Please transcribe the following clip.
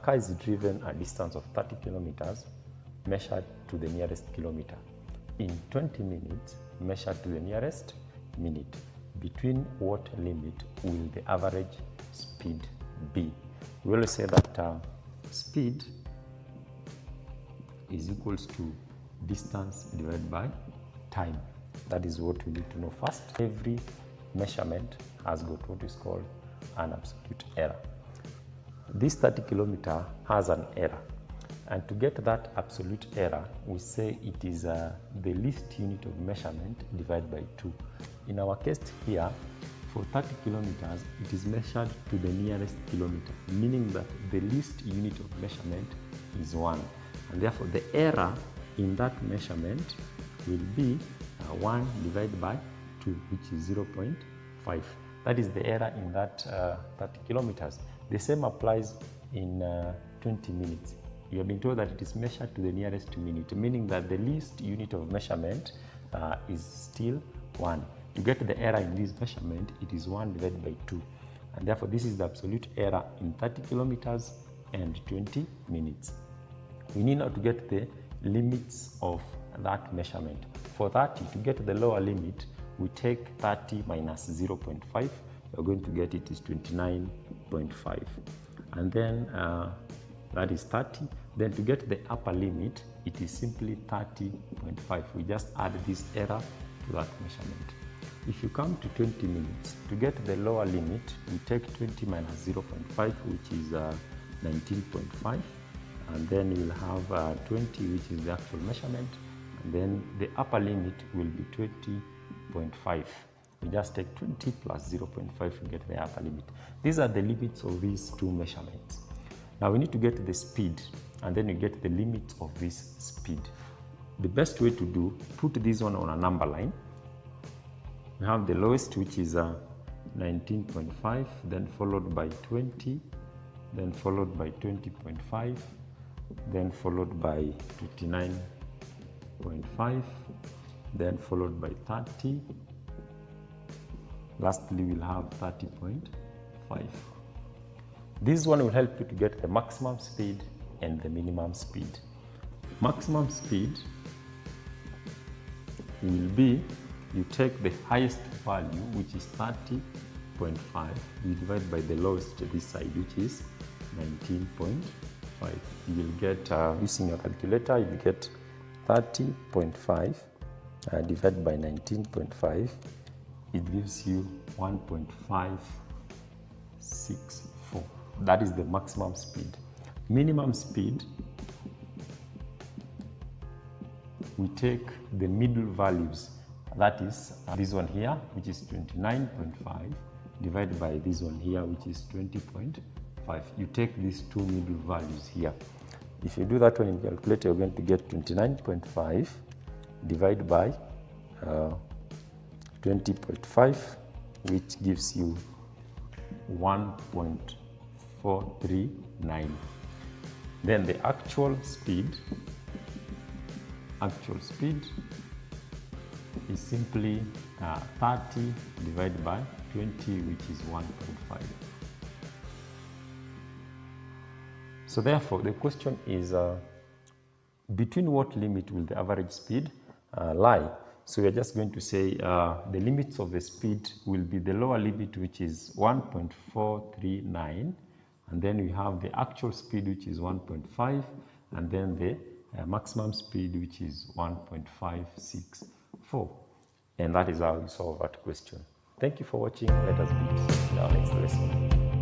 car is driven a distance of 30 kilometers measured to the nearest kilometer in 20 minutes measured to the nearest minute. Between what limit will the average speed be? We always say that speed is equals to distance divided by time. That is what we need to know first. Every measurement has got what is called an absolute error. This 30 kilometer has an error, and to get that absolute error, we say it is the least unit of measurement divided by 2. In our case here, for 30 kilometers, it is measured to the nearest kilometer, meaning that the least unit of measurement is 1. And therefore, the error in that measurement will be 1 divided by 2, which is 0.5. That is the error in that 30 kilometers. The same applies in 20 minutes. You have been told that it is measured to the nearest minute, meaning that the least unit of measurement is still 1. To get the error in this measurement, it is 1 divided by 2. And therefore, this is the absolute error in 30 kilometers and 20 minutes. We need now to get the limits of that measurement. For 30, to get the lower limit, we take 30 minus 0.5. We're going to get it is 29.5. And then that is 30. Then to get the upper limit, it is simply 30.5. We just add this error to that measurement. If you come to 20 minutes, to get the lower limit, we take 20 minus 0.5, which is 19.5. And then we'll have 20, which is the actual measurement. And then the upper limit will be 20.5. We just take 20 plus 0.5 to get the upper limit. These are the limits of these two measurements. Now we need to get the speed, and then you get the limit of this speed. The best way to do, put this one on a number line. We have the lowest, which is 19.5, then followed by 20, then followed by 20.5, then followed by 29.5, then followed by 30. Lastly, we'll have 30.5. This one will help you to get the maximum speed and the minimum speed. Maximum speed will be, you take the highest value, which is 30.5, you divide by the lowest this side, which is 19.5. You will get, using your calculator, you will get 30.5 divided by 19.5. It gives you 1.564. That is the maximum speed. Minimum speed, we take the middle values. That is this one here, which is 29.5, divided by this one here, which is 20.5. You take these two middle values here. If you do that one in calculator, you're going to get 29.5 divided by 20.5, which gives you 1.439. Then the actual speed is simply 30 divided by 20, which is 1.5. So therefore, the question is, between what limit will the average speed lie? So we are just going to say the limits of the speed will be the lower limit, which is 1.439, and then we have the actual speed, which is 1.5, and then the maximum speed, which is 1.564. And that is how we solve that question. Thank you for watching. Let us meet in our next lesson.